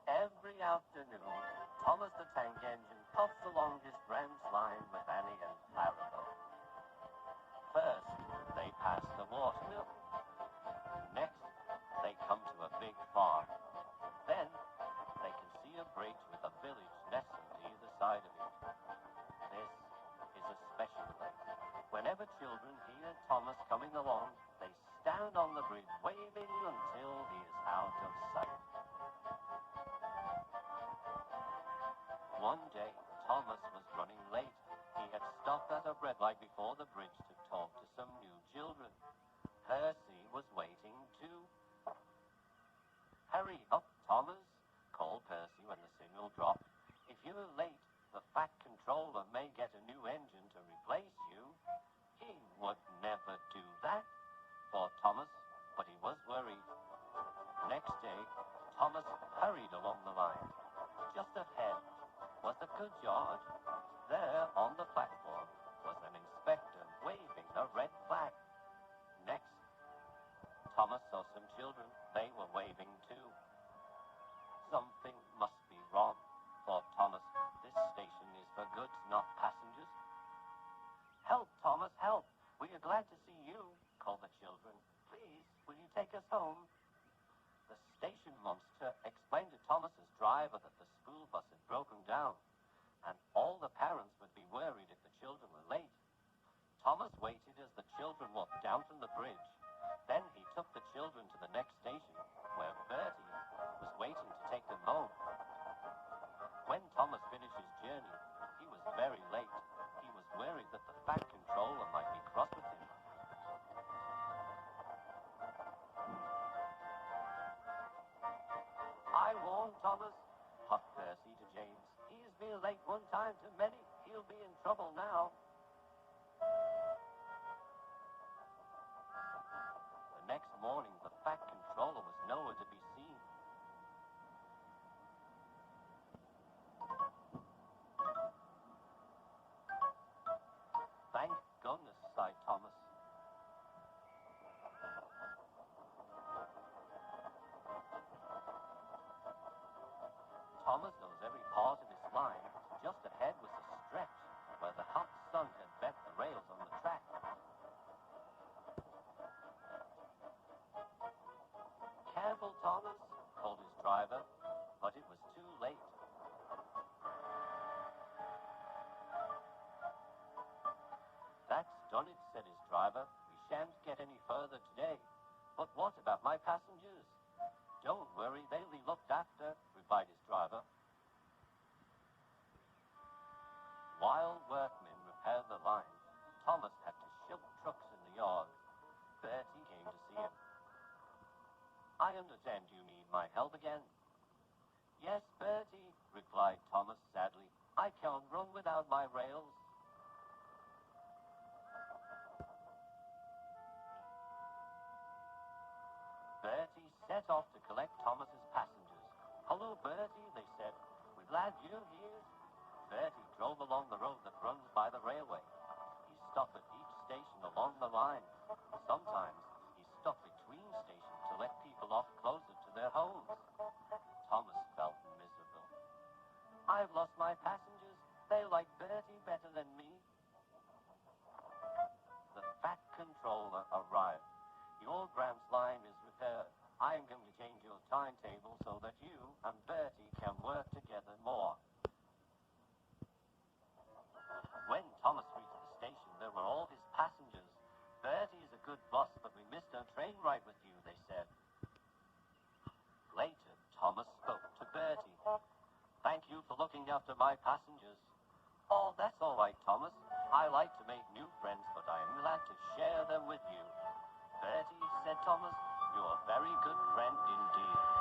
Every afternoon, Thomas the Tank Engine puffs along his Grant's line with Annie and Clarabelle. First, they pass the watermill. Next, they come to a big farm. Then, they can see a bridge with a village nestled either side of it. This is a special place. Whenever children hear Thomas coming along, they stand on the bridge waving until he is out of sight. One day, Thomas was running late. He had stopped at a red light before the bridge to talk to some new children. Percy was waiting too. "Hurry up, Thomas," called Percy when the signal dropped. "If you're late, the Fat Controller may get a new engine to replace you." He would never do that, thought Thomas, but he was worried. Next day, Thomas hurried along the line. Just ahead was the goods yard. There on the platform was an inspector waving a red flag. Next, Thomas saw some children. They were waving too. Something must be wrong, thought Thomas. This station is for goods, not passengers. "Help, Thomas, help! We are glad to see you," called the children. "Please, will you take us home?" The station monster explained to Thomas's driver that the school bus had broken down, and all the parents would be worried if the children were late. Thomas waited as the children walked down from the bridge. Then he took the children to the next station, where Bertie was waiting to take them home. When Thomas finished his journey, he was very late. He was worried that the Fat Controller might be cross with him. "I warned Thomas," puffed Percy to James. "He has been late one time too many. He'll be in trouble now." The next morning, the Fat Controller was nowhere to be seen. "Thank goodness," sighed Thomas. Thomas knows every part of his line. Just ahead was a stretch where the hot sun had bent the rails on the track. "Careful, Thomas," called his driver, but it was too late. "That's done it," said his driver. "We shan't get any further today. But what about my passengers?" "Don't worry, they'll be looked after," replied his driver. While workmen repaired the line, Thomas had to shift trucks in the yard. Bertie came to see him. "I understand you need my help again." "Yes, Bertie," replied Thomas sadly. "I can't run without my rails." Bertie set off to collect Thomas's passengers. "Hello, Bertie," they said. "We're glad you're here." Bertie drove along the road that runs by the railway. He stopped at each station along the line. Sometimes he stopped between stations to let people off closer to their homes. Thomas felt miserable. "I've lost my passengers. They like Bertie better than me." The Fat Controller arrived. "Your Gramps line is repaired. I am going to change your timetable so that you and Bertie can work together more." When Thomas reached the station, there were all his passengers. "Bertie is a good boss, but we missed our train ride with you," they said. Later, Thomas spoke to Bertie. "Thank you for looking after my passengers." "Oh, that's all right, Thomas. I like to make new friends, but I am glad to share them with you." "Bertie," said Thomas, "you're a very good friend indeed."